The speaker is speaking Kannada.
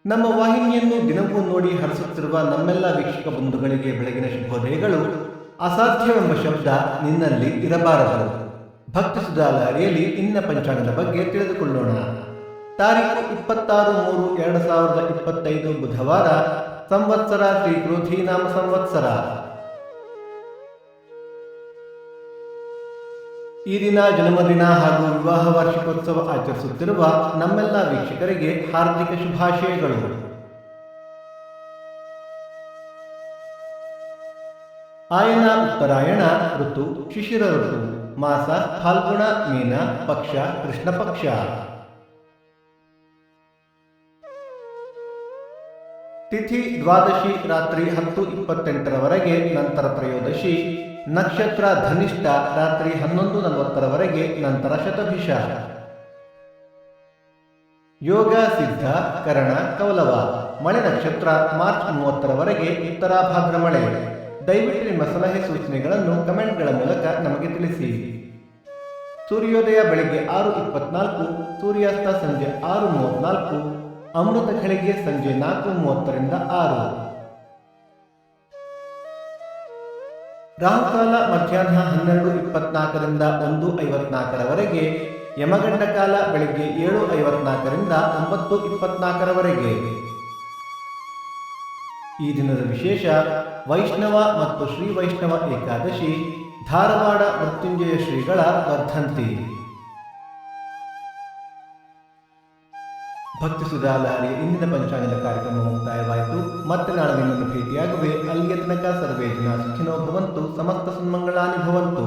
ನಮ್ಮ ವಾಹಿನಿಯನ್ನು ದಿನವೂ ನೋಡಿ ಹರಿಸುತ್ತಿರುವ ನಮ್ಮೆಲ್ಲ ವೀಕ್ಷಕ ಬಂಧುಗಳಿಗೆ ಬೆಳಗಿನ ಶುಭೋದಯಗಳು. ಅಸಾಧ್ಯವೆಂಬ ಶಬ್ದ ನಿನ್ನಲ್ಲಿ ಇರಬಾರದು. ಭಕ್ತಿ ಸುಧಾಲಹರಿಯಲ್ಲಿ ಇಂದಿನ ಪಂಚಾಂಗದ ಬಗ್ಗೆ ತಿಳಿದುಕೊಳ್ಳೋಣ. ತಾರೀಖು 26/3/2025 ಬುಧವಾರ, ಸಂವತ್ಸರ ಶ್ರೀ ಕ್ರೋಧಿ ನಾಮ ಸಂವತ್ಸರ. ಈ ದಿನ ಜನ್ಮದಿನ ಹಾಗೂ ವಿವಾಹ ವಾರ್ಷಿಕೋತ್ಸವ ಆಚರಿಸುತ್ತಿರುವ ನಮ್ಮೆಲ್ಲ ವೀಕ್ಷಕರಿಗೆ ಹಾರ್ದಿಕ ಶುಭಾಶಯಗಳು. ಆಯನ ಉತ್ತರಾಯಣ ಋತು ಶಿಶಿರ ಋತು, ಮಾಸ ಫಾಲ್ಗುಣ ಮೀನ, ಪಕ್ಷ ಕೃಷ್ಣ ಪಕ್ಷ. ತಿಥಿ ದ್ವಾದಶಿ ರಾತ್ರಿ 10:28 ನಂತರ ತ್ರಯೋದಶಿ. ನಕ್ಷತ್ರ ಧನಿಷ್ಠ ರಾತ್ರಿ 11:40 ನಂತರ ಶತಭಿಷ. ಯೋಗ ಸಿದ್ಧ ಕರಣ ಕೌಲವ. ಮಳೆ ನಕ್ಷತ್ರ ಮಾರ್ಚ್ 30 ಉತ್ತರಾಭಾದ್ರ ಮಳೆ. ದಯವಿಟ್ಟು ನಿಮ್ಮ ಸಲಹೆ ಸೂಚನೆಗಳನ್ನು ಕಮೆಂಟ್ಗಳ ಮೂಲಕ ನಮಗೆ ತಿಳಿಸಿ. ಸೂರ್ಯೋದಯ ಬೆಳಿಗ್ಗೆ 6:24, ಸೂರ್ಯಾಸ್ತ ಸಂಜೆ 6:34, ಅಮೃತ ಘಳಿಗೆ ಸಂಜೆ 4:30 6. ರಾಹುಕಾಲ ಮಧ್ಯಾಹ್ನ 12:24 1:54, ಯಮಗಂಡ ಕಾಲ ಬೆಳಿಗ್ಗೆ 7:54 9:24. ಈ ದಿನದ ವಿಶೇಷ ವೈಷ್ಣವ ಮತ್ತು ಶ್ರೀ ವೈಷ್ಣವ ಏಕಾದಶಿ, ಧಾರವಾಡ ಮೃತ್ಯುಂಜಯ ಶ್ರೀಗಳ ವರ್ಧಂತಿ. ಭಕ್ತಿ ಸುಧಾಲಹರಿಯ ಇಂದಿನ ಪಂಚಾಂಗದ ಕಾರ್ಯಕ್ರಮ ಮುಕ್ತಾಯವಾಯಿತು. ಮತ್ತೆ ನಾಳೆ ನಿಮ್ಮನ್ನು ಭೇಟಿಯಾಗುವೆ. ಅಲ್ಲಿಯ ತನಕ ಸರ್ವೇ ಜನ ಸುಖಿನೋ ಭವಂತು, ಸಮಸ್ತ ಸನ್ಮಂಗಳಾನಿ ಭವಂತು.